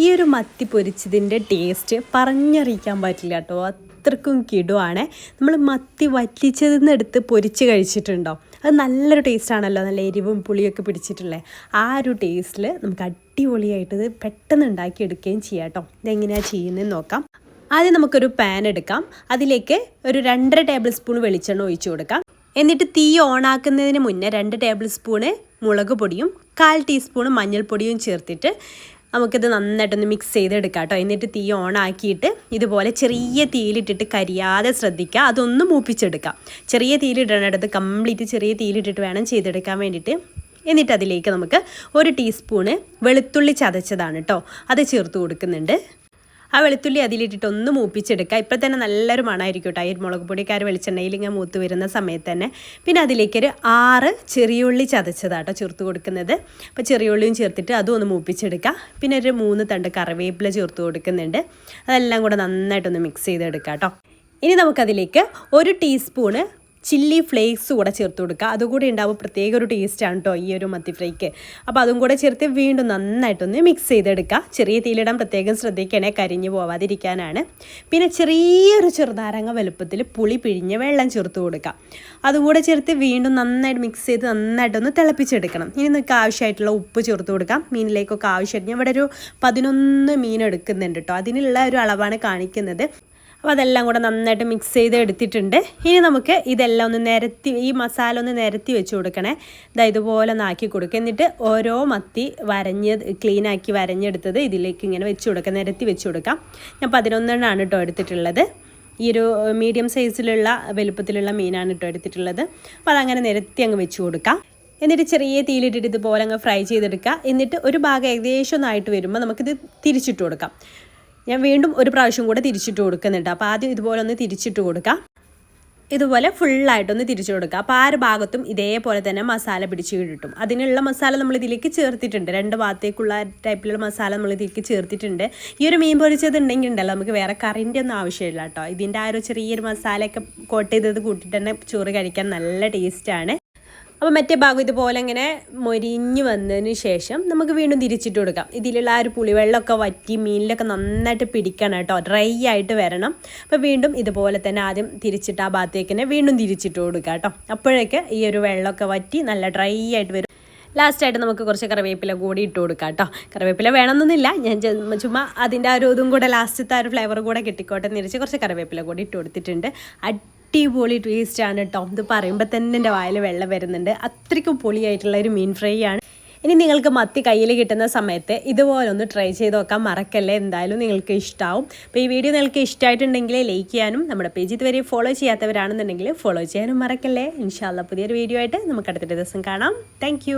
ഈ ഒരു മത്തി പൊരിച്ചതിൻ്റെ ടേസ്റ്റ് പറഞ്ഞറിയിക്കാൻ പറ്റില്ല കേട്ടോ. അത്രക്കും കിടുവാണ്. നമ്മൾ മത്തി വറ്റിച്ചതിൽ എടുത്ത് പൊരിച്ച് കഴിച്ചിട്ടുണ്ടോ? അത് നല്ലൊരു ടേസ്റ്റാണല്ലോ, നല്ല എരിവും പുളിയൊക്കെ പിടിച്ചിട്ടുള്ളത്. ആ ഒരു ടേസ്റ്റിൽ നമുക്ക് അടിപൊളിയായിട്ട് ഇത് പെട്ടെന്ന് ഉണ്ടാക്കിയെടുക്കുകയും ചെയ്യാം കേട്ടോ. ഇതെങ്ങനെയാണ് ചെയ്യുന്നതെന്ന് നോക്കാം. ആദ്യം നമുക്കൊരു പാൻ എടുക്കാം. അതിലേക്ക് ഒരു 2.5 ടേബിൾ സ്പൂൺ വെളിച്ചെണ്ണ ഒഴിച്ചു കൊടുക്കാം. എന്നിട്ട് തീ ഓണാക്കുന്നതിന് മുന്നേ 2 ടേബിൾ സ്പൂണ് മുളക് പൊടിയും 1/4 ടീസ്പൂൺ മഞ്ഞൾപ്പൊടിയും ചേർത്തിട്ട് നമുക്കിത് നന്നായിട്ടൊന്ന് മിക്സ് ചെയ്തെടുക്കാം കേട്ടോ. എന്നിട്ട് തീ ഓണാക്കിയിട്ട് ഇതുപോലെ ചെറിയ തീയിലിട്ടിട്ട് കരിയാതെ ശ്രദ്ധിക്കുക. അതൊന്ന് മൂപ്പിച്ചെടുക്കാം. ചെറിയ തീയിലിടേണ്ടത് കംപ്ലീറ്റ് ചെറിയ തീയിലിട്ടിട്ട് വേണം ചെയ്തെടുക്കാൻ വേണ്ടിയിട്ട്. എന്നിട്ട് അതിലേക്ക് നമുക്ക് 1 ടീസ്പൂണ് വെളുത്തുള്ളി ചതച്ചതാണ് കേട്ടോ, അത് ചേർത്ത് കൊടുക്കുന്നുണ്ട്. ആ വെളുത്തുള്ളി അതിലിട്ടിട്ട് ഒന്ന് മൂപ്പിച്ചെടുക്കുക. ഇപ്പോൾ തന്നെ നല്ലൊരു മണമായിരിക്കും കേട്ടോ, ഈ മുളക് പൊടിക്കാർ വെളിച്ചെണ്ണയിൽ ഇങ്ങനെ മൂത്ത് വരുന്ന സമയത്ത് തന്നെ. പിന്നെ അതിലേക്കൊരു 6 ചെറിയുള്ളി ചതച്ചതാട്ടോ ചേർത്ത് കൊടുക്കുന്നത്. അപ്പോൾ ചെറിയുള്ളിയും ചേർത്തിട്ട് അതും ഒന്ന് മൂപ്പിച്ചെടുക്കുക. പിന്നെ ഒരു 3 തണ്ട് കറിവേപ്പില ചേർത്ത് കൊടുക്കുന്നുണ്ട്. അതെല്ലാം കൂടെ നന്നായിട്ടൊന്ന് മിക്സ് ചെയ്തെടുക്കുക കേട്ടോ. ഇനി നമുക്കതിലേക്ക് 1 ടീസ്പൂണ് ചില്ലി ഫ്ലേക്സ് കൂടെ ചേർത്ത് കൊടുക്കുക. അതുകൂടി ഉണ്ടാവും പ്രത്യേക ഒരു ടേസ്റ്റാണ് കേട്ടോ ഈ ഒരു മത്തി ഫ്രൈക്ക്. അപ്പോൾ അതും കൂടെ ചേർത്ത് വീണ്ടും നന്നായിട്ടൊന്ന് മിക്സ് ചെയ്തെടുക്കുക. ചെറിയ തീയിലിടാൻ പ്രത്യേകം ശ്രദ്ധിക്കണേ, കരിഞ്ഞു പോവാതിരിക്കാനാണ്. പിന്നെ ചെറിയൊരു ചെറുനാരങ്ങ വലുപ്പത്തിൽ പുളി പിഴിഞ്ഞ് വെള്ളം ചേർത്ത് കൊടുക്കുക. അതും കൂടെ ചേർത്ത് വീണ്ടും നന്നായിട്ട് മിക്സ് ചെയ്ത് നന്നായിട്ടൊന്ന് തിളപ്പിച്ചെടുക്കണം. ഇനി നിങ്ങൾക്ക് ആവശ്യമായിട്ടുള്ള ഉപ്പ് ചേർത്ത് കൊടുക്കാം. മീനിലേക്കൊക്കെ ആവശ്യമായിട്ട് ഞാൻ ഇവിടെ ഒരു 11 മീൻ എടുക്കുന്നുണ്ട് കേട്ടോ, അതിനുള്ള ഒരു അളവാണ് കാണിക്കുന്നത്. അപ്പോൾ അതെല്ലാം കൂടെ നന്നായിട്ട് മിക്സ് ചെയ്ത് എടുത്തിട്ടുണ്ട്. ഇനി നമുക്ക് ഇതെല്ലാം ഒന്ന് നിരത്തി, ഈ മസാല ഒന്ന് നിരത്തി വെച്ച് കൊടുക്കണേ. ഇതുപോലെ ഒന്ന് ആക്കി കൊടുക്കുക. എന്നിട്ട് ഓരോ മത്തി ക്ലീനാക്കി വരഞ്ഞെടുത്തത് ഇതിലേക്ക് ഇങ്ങനെ വെച്ച് കൊടുക്കുക, നിരത്തി വെച്ച് കൊടുക്കാം. ഞാൻ 11 കേട്ടോ എടുത്തിട്ടുള്ളത്. ഈ ഒരു മീഡിയം സൈസിലുള്ള വലുപ്പത്തിലുള്ള മീനാണ് കേട്ടോ എടുത്തിട്ടുള്ളത്. അപ്പോൾ അതങ്ങനെ നിരത്തി അങ്ങ് വെച്ച് കൊടുക്കാം. എന്നിട്ട് ചെറിയ തീയിലിട്ടിട്ട് ഇതുപോലെ അങ്ങ് ഫ്രൈ ചെയ്തെടുക്കുക. എന്നിട്ട് ഒരു ഭാഗം ഏകദേശം ഒന്നായിട്ട് വരുമ്പോൾ നമുക്കിത് തിരിച്ചിട്ട് കൊടുക്കാം. ഞാൻ വീണ്ടും ഒരു പ്രാവശ്യം കൂടെ തിരിച്ചിട്ട് കൊടുക്കുന്നുണ്ട്. അപ്പോൾ ആദ്യം ഇതുപോലെ ഒന്ന് തിരിച്ചിട്ട് കൊടുക്കാം. ഇതുപോലെ ഫുള്ളായിട്ടൊന്ന് തിരിച്ചു കൊടുക്കുക. അപ്പോൾ ആ ഒരു ഭാഗത്തും ഇതേപോലെ തന്നെ മസാല പിടിച്ച് കിട്ടും. അതിനുള്ള മസാല നമ്മൾ ഇതിലേക്ക് ചേർത്തിട്ടുണ്ട്. 2 ഭാഗത്തേക്കുള്ള ടൈപ്പിലുള്ള മസാല നമ്മൾ ഇതിലേക്ക് ചേർത്തിട്ടുണ്ട്. ഈ ഒരു മീൻ പൊരിച്ചത് ഉണ്ടെങ്കിൽ ഉണ്ടല്ലോ, നമുക്ക് വേറെ കറിൻ്റെ ഒന്നും ആവശ്യമില്ല കേട്ടോ. ഇതിൻ്റെ ആ ഒരു ചെറിയൊരു മസാലയൊക്കെ കോട്ട് ചെയ്തത് കൂട്ടിയിട്ട് തന്നെ ചോറ് കഴിക്കാൻ നല്ല ടേസ്റ്റാണ്. അപ്പോൾ മറ്റേ ഭാഗം ഇതുപോലെ ഇങ്ങനെ മൊരിഞ്ഞ് വന്നതിന് ശേഷം നമുക്ക് വീണ്ടും തിരിച്ചിട്ട് കൊടുക്കാം. ഇതിലുള്ള ആ ഒരു പുളിവെള്ളമൊക്കെ വറ്റി മീനിലൊക്കെ നന്നായിട്ട് പിടിക്കണം കേട്ടോ, ഡ്രൈ ആയിട്ട് വരണം. അപ്പോൾ വീണ്ടും ഇതുപോലെ തന്നെ ആദ്യം തിരിച്ചിട്ട് ആ ഭാഗത്തേക്ക് തന്നെ വീണ്ടും തിരിച്ചിട്ട് കൊടുക്കുക കേട്ടോ. അപ്പോഴേക്ക് ഈ ഒരു വെള്ളമൊക്കെ വറ്റി നല്ല ഡ്രൈ ആയിട്ട് വരും. ലാസ്റ്റായിട്ട് നമുക്ക് കുറച്ച് കറിവേപ്പില കൂടി ഇട്ട് കൊടുക്കാം കേട്ടോ. കറിവേപ്പില വേണമെന്നൊന്നുമില്ല, ഞാൻ ചുമ്മാ അതിൻ്റെ ആ ഒരു ഇതും കൂടെ ലാസ്റ്റത്തെ ആ ഒരു ഫ്ലേവർ കൂടെ കിട്ടിക്കോട്ടെ എന്ന് വിചാരിച്ച് കുറച്ച് കറിവേപ്പില കൂടി ഇട്ട് കൊടുത്തിട്ടുണ്ട്. അടിപൊളി ടേസ്റ്റാണ് കേട്ടോ. ഇത് പറയുമ്പോൾ തന്നെ എൻ്റെ വായിൽ വെള്ളം വരുന്നുണ്ട്. അത്രയ്ക്കും പൊളിയായിട്ടുള്ള ഒരു മീൻ ഫ്രൈ ആണ്. ഇനി നിങ്ങൾക്ക് മത്തി കയ്യിൽ കിട്ടുന്ന സമയത്ത് ഇതുപോലെ ഒന്ന് ട്രൈ ചെയ്ത് നോക്കാൻ മറക്കല്ലേ, എന്തായാലും നിങ്ങൾക്ക് ഇഷ്ടമാവും. അപ്പോൾ ഈ വീഡിയോ നിങ്ങൾക്ക് ഇഷ്ടമായിട്ടുണ്ടെങ്കിൽ ലൈക്ക് ചെയ്യാനും നമ്മുടെ പേജ് ഇതുവരെ ഫോളോ ചെയ്യാത്തവരാണെന്നുണ്ടെങ്കിൽ ഫോളോ ചെയ്യാനും മറക്കല്ലേ. ഇൻഷാ അല്ലാ പുതിയൊരു വീഡിയോ ആയിട്ട് നമുക്ക് അടുത്ത ദിവസം കാണാം. താങ്ക്